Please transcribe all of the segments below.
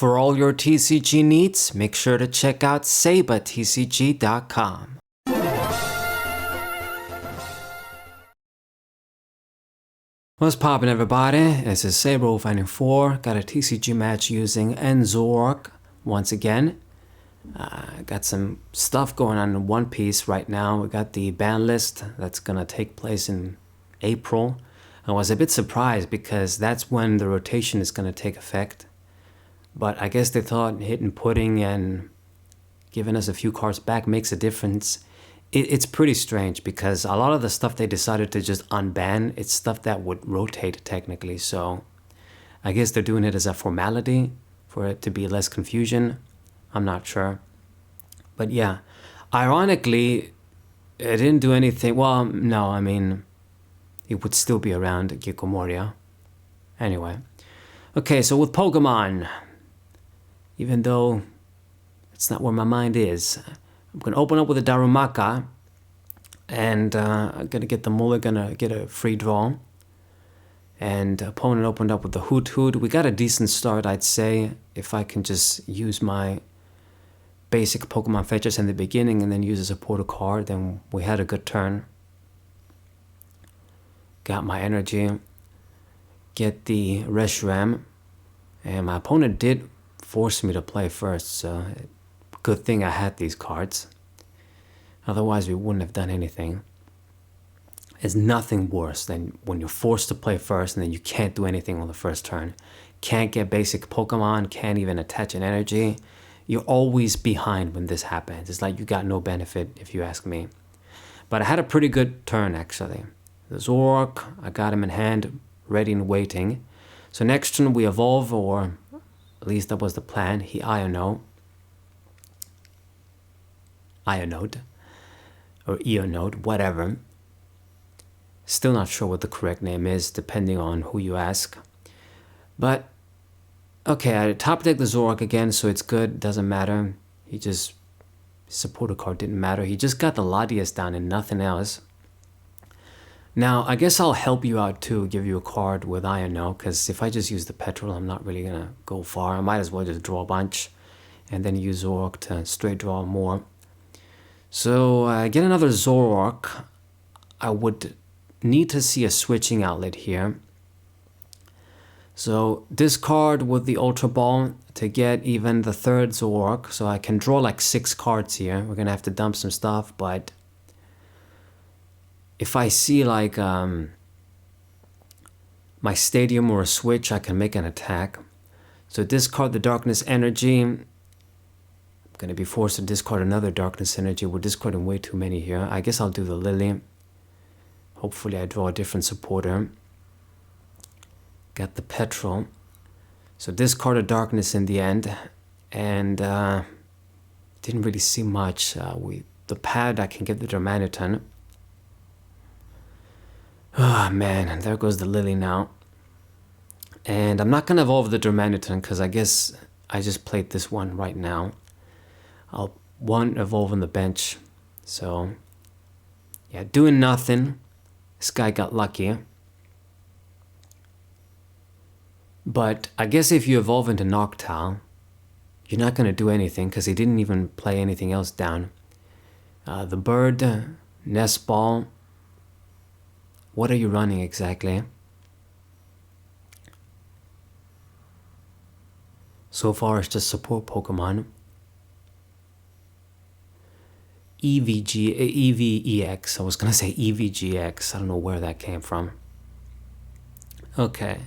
For all your TCG needs, make sure to check out sabatcg.com. What's poppin', everybody? This is Saber Finding 4. Got a TCG match using Zoroark once again. Got some stuff going on in One Piece right now. We got the ban list that's gonna take place in April. I was a bit surprised because that's when the rotation is gonna take effect. But I guess they thought hitting pudding and giving us a few cards back makes a difference. It's pretty strange because a lot of the stuff they decided to just unban, it's stuff that would rotate technically. So I guess they're doing it as a formality for it to be less confusion. I'm not sure. But yeah, ironically, it didn't do anything. Well, no, I mean, it would still be around Gikomoria. Anyway. Okay, so with Pokemon, even though it's not where my mind is, I'm going to open up with a Darumaka, and I'm going to get the Mulligan, get a free draw. And opponent opened up with the Hoot Hoot. We got a decent start, I'd say, if I can just use my basic Pokemon fetches in the beginning and then use a supporter card, then we had a good turn. Got my energy, get the Reshiram, and my opponent did force me to play first, so good thing I had these cards. Otherwise we wouldn't have done anything. There's nothing worse than when you're forced to play first and then you can't do anything on the first turn. Can't get basic Pokemon, can't even attach an energy. You're always behind when this happens. It's like you got no benefit, if you ask me. But I had a pretty good turn, actually. The Zoroark, I got him in hand, ready and waiting. So next turn we evolve, or at least that was the plan. He Ionode, or Eonode, whatever. Still not sure what the correct name is, depending on who you ask. But, okay, I top deck the Zoroark again, so it's good, doesn't matter. His supporter card didn't matter. He just got the Latias down and nothing else. Now, I guess I'll help you out too, give you a card with Ionode, because if I just use the Petrol, I'm not really going to go far. I might as well just draw a bunch, and then use Zoroark to straight draw more. So, get another Zoroark. I would need to see a switching outlet here. So, discard with the Ultra Ball to get even the third Zoroark, so I can draw like 6 cards here. We're going to have to dump some stuff, but if I see like my Stadium or a switch, I can make an attack. So discard the Darkness Energy. I'm going to be forced to discard another Darkness Energy. We're discarding way too many here. I guess I'll do the Lily. Hopefully I draw a different supporter. Got the Petrol. So discard a Darkness in the end. And didn't really see much. The pad, I can get the Darmanitan. Oh man, there goes the Lily now. And I'm not going to evolve the Darmanitan because I guess I just played this one right now. I'll evolve on the bench. So, yeah, doing nothing. This guy got lucky. But I guess if you evolve into Noctowl, you're not going to do anything because he didn't even play anything else down. The bird, Nest Ball. What are you running exactly? So far it's just support Pokemon. EVEX, I was gonna say EVGX, I don't know where that came from. Okay,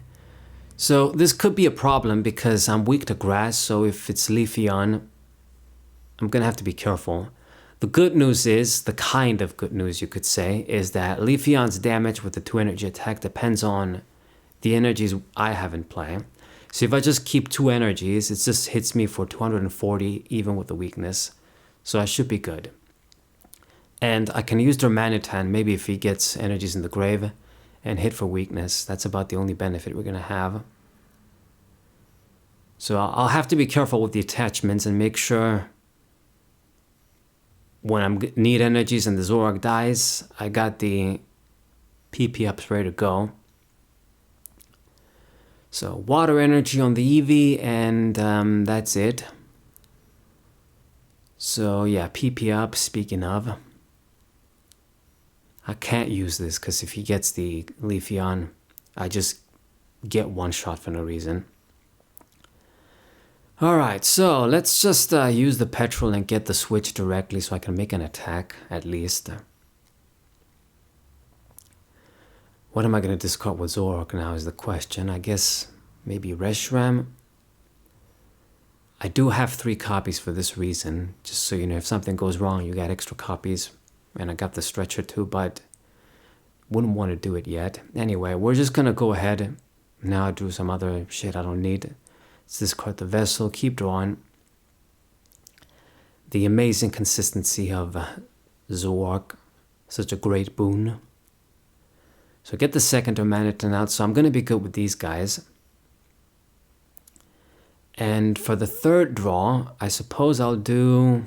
so this could be a problem because I'm weak to grass, so if it's Leafeon, I'm gonna have to be careful. The good news is, the kind of good news you could say, is that Leafeon's damage with the 2 energy attack depends on the energies I have in play. So if I just keep 2 energies, it just hits me for 240 even with the weakness. So I should be good. And I can use Darmanitan maybe if he gets energies in the grave and hit for weakness. That's about the only benefit we're going to have. So I'll have to be careful with the attachments and make sure when I need energies and the Zoroark dies, I got the PP ups ready to go. So water energy on the Eevee, and that's it. So yeah, PP up, speaking of. I can't use this because if he gets the Leafeon, I just get one shot for no reason. Alright, so let's just use the petrol and get the switch directly so I can make an attack, at least. What am I going to discard with Zoroark now is the question. I guess maybe Reshiram. I do have 3 copies for this reason, just so you know, if something goes wrong, you got extra copies. And I got the stretcher too, but wouldn't want to do it yet. Anyway, we're just going to go ahead now do some other shit I don't need. Let's discard the vessel, keep drawing. The amazing consistency of Zoroark, such a great boon. So get the second Domaniton out, so I'm going to be good with these guys. And for the third draw, I suppose I'll do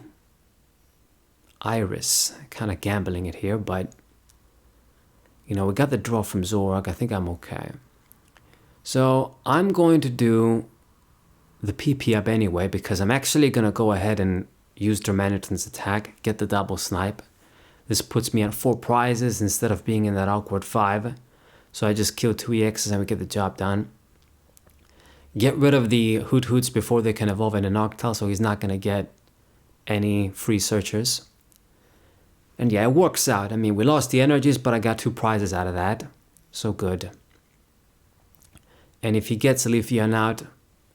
Iris. Kind of gambling it here, but you know, we got the draw from Zoroark. I think I'm okay. So I'm going to do the PP up anyway, because I'm actually going to go ahead and use Domaniton's attack, get the double snipe. This puts me at 4 prizes instead of being in that awkward 5. So I just kill 2 EXs and we get the job done. Get rid of the Hoot Hoots before they can evolve into Noctowl, so he's not going to get any free searchers. And yeah, it works out. I mean, we lost the energies, but I got 2 prizes out of that. So good. And if he gets a Leafeon out,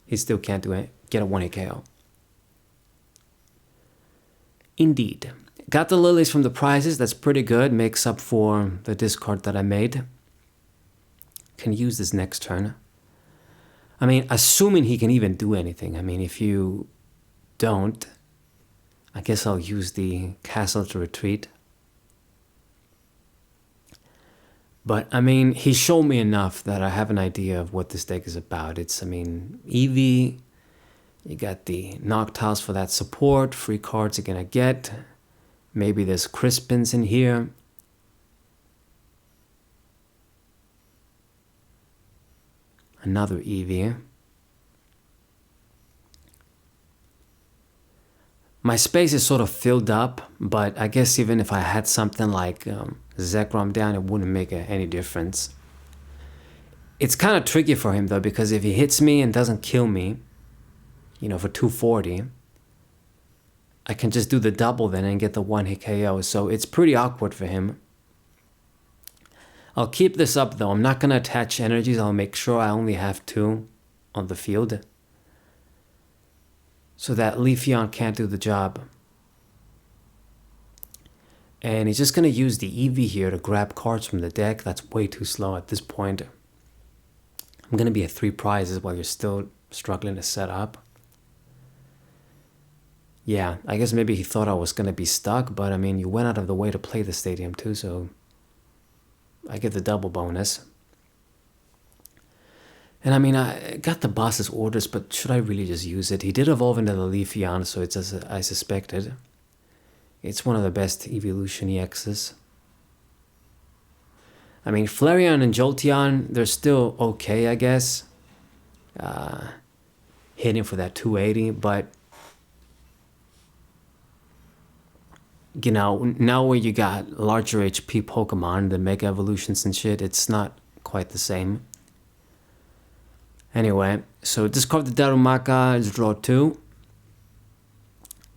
he still can't do it. Get a 1-hit KO. Indeed. Got the lilies from the prizes. That's pretty good. Makes up for the discard that I made. Can use this next turn. I mean, assuming he can even do anything. I mean, if you don't, I guess I'll use the castle to retreat. But, I mean, he showed me enough that I have an idea of what this deck is about. It's, I mean, Eevee, you got the Noctowls for that support, free cards you're gonna get. Maybe there's Crispins in here. Another Eevee. My space is sort of filled up, but I guess even if I had something like Zekrom down, it wouldn't make any difference. It's kind of tricky for him though, because if he hits me and doesn't kill me, you know, for 240, I can just do the double then and get the 1-hit KO, so it's pretty awkward for him. I'll keep this up though. I'm not going to attach energies. I'll make sure I only have 2 on the field, so that Leafeon can't do the job. And he's just going to use the Eevee here to grab cards from the deck. That's way too slow at this point. I'm going to be at 3 prizes while you're still struggling to set up. Yeah, I guess maybe he thought I was going to be stuck, but I mean, you went out of the way to play the stadium too, so I get the double bonus. And I mean, I got the boss's orders, but should I really just use it? He did evolve into the Leafeon, so it's as I suspected. It's one of the best evolution EXs. I mean, Flareon and Jolteon, they're still okay, I guess. Hitting for that 280, but you know, now where you got larger HP Pokemon, the Mega Evolutions and shit, it's not quite the same. Anyway, so discard the Darumaka, draw 2.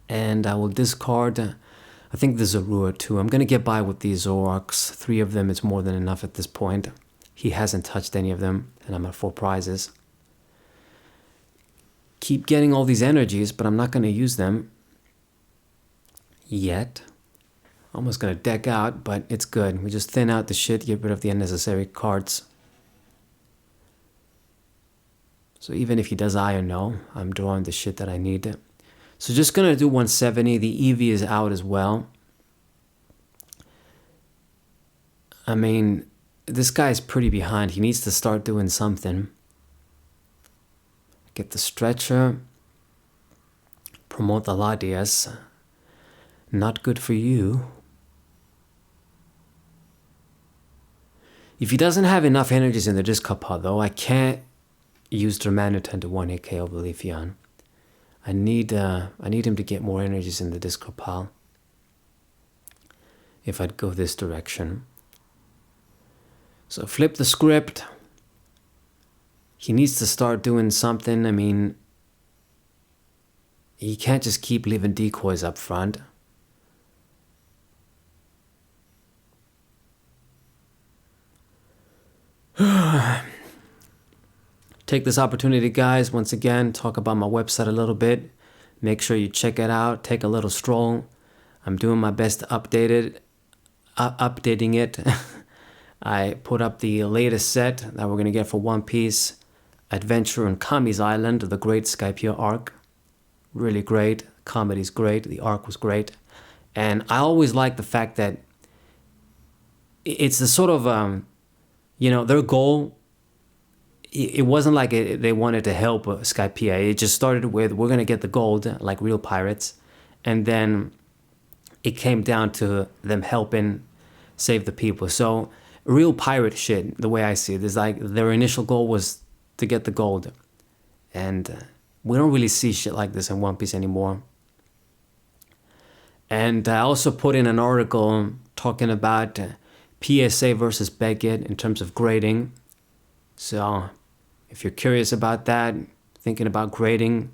And I will discard, I think the Zorua too. I'm going to get by with these Zoroarks. 3 of them is more than enough at this point. He hasn't touched any of them, and I'm at 4 prizes. Keep getting all these energies, but I'm not going to use them yet. Almost going to deck out, but it's good. We just thin out the shit, get rid of the unnecessary cards. So even if he does I or no, I'm drawing the shit that I need. So just going to do 170. The Eevee is out as well. I mean, this guy's pretty behind. He needs to start doing something. Get the stretcher. Promote the Latias. Not good for you. If he doesn't have enough energies in the discard pile though, I can't use Dramanuton to one-hit KO the Leafeon. I need him to get more energies in the discard pile if I'd go this direction. So flip the script. He needs to start doing something. I mean, he can't just keep leaving decoys up front. Take this opportunity, guys, once again, talk about my website a little bit. Make sure you check it out. Take a little stroll. I'm doing my best to updating it. I put up the latest set that we're going to get for One Piece. Adventure on Kami's Island, the Great Skypiea arc. Really great. Comedy's great. The arc was great. And I always like the fact that it's the sort of, their goal. It wasn't like they wanted to help Skypiea. It just started with, we're going to get the gold, like real pirates. And then it came down to them helping save the people. So real pirate shit, the way I see it, is like their initial goal was to get the gold. And we don't really see shit like this in One Piece anymore. And I also put in an article talking about PSA versus Beckett in terms of grading. So if you're curious about that, thinking about grading,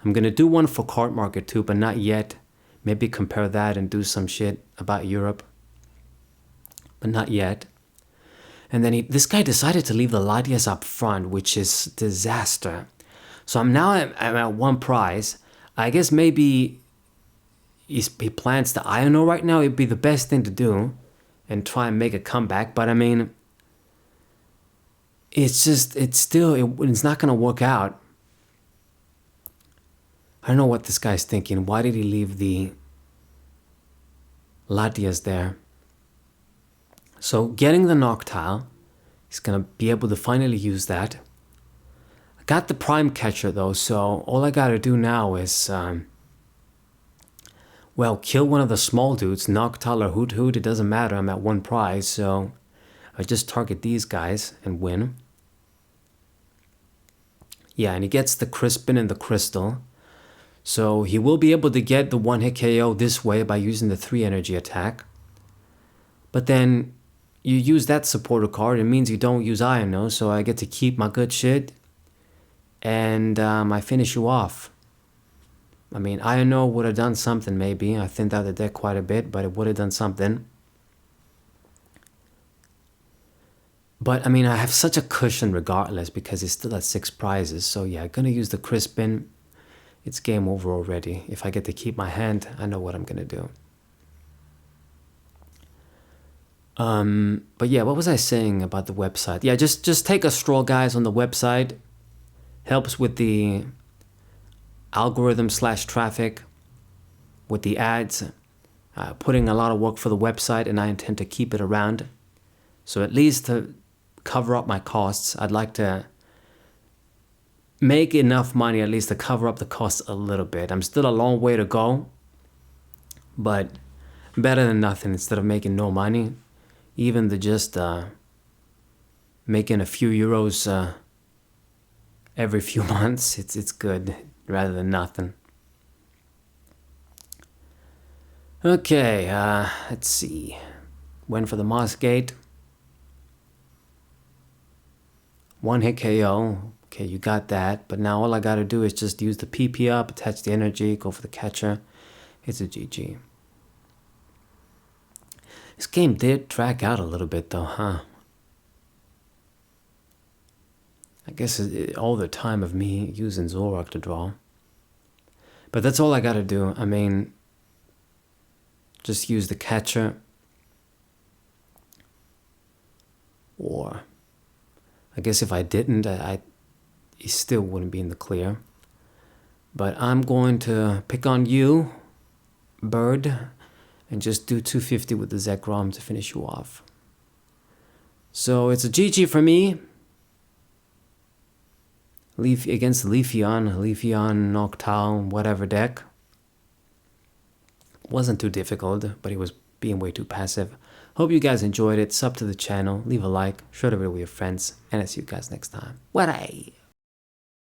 I'm going to do one for Card Market too, but not yet. Maybe compare that and do some shit about Europe. But not yet. And then this guy decided to leave the Latias up front, which is disaster. So I'm at one prize. I guess maybe he plans to Iono right now. It'd be the best thing to do and try and make a comeback. But I mean, it's not going to work out. I don't know what this guy's thinking. Why did he leave the Latias there? So getting the Noctowl, he's going to be able to finally use that. I got the Prime Catcher though, so all I got to do now is, kill one of the small dudes, Noctowl or Hoot Hoot, it doesn't matter, I'm at one prize, so I just target these guys and win. Yeah, and he gets the Crispin and the Crystal. So he will be able to get the one-hit KO this way by using the 3 energy attack. But then you use that supporter card, it means you don't use Iono, so I get to keep my good shit. And I finish you off. I mean, Iono would have done something maybe. I thinned out the deck quite a bit, but it would have done something. But I mean, I have such a cushion regardless because it's still at 6 prizes. So yeah, I'm gonna use the Crispin. It's game over already. If I get to keep my hand, I know what I'm gonna do. But yeah, what was I saying about the website? Yeah, just take a stroll, guys, on the website. Helps with the algorithm / traffic, with the ads. Putting a lot of work for the website, and I intend to keep it around. So at least to cover up my costs, I'd like to make enough money at least to cover up the costs a little bit. I'm still a long way to go, but better than nothing instead of making no money. Even to just making a few euros every few months, it's good rather than nothing. Okay, let's see. Went for the Moss Gate. One-hit KO. Okay, you got that. But now all I got to do is just use the PP up, attach the energy, go for the catcher. It's a GG. This game did drag out a little bit though, huh? I guess all the time of me using Zoroark to draw. But that's all I got to do. I mean, just use the catcher. Or I guess if I didn't, I still wouldn't be in the clear. But I'm going to pick on you, Bird, and just do 250 with the Zekrom to finish you off. So it's a GG for me. Against Leafeon, Noctowl, whatever deck. Wasn't too difficult, but he was being way too passive. Hope you guys enjoyed it. Sub to the channel, leave a like, share the video with your friends, and I'll see you guys next time. Bye.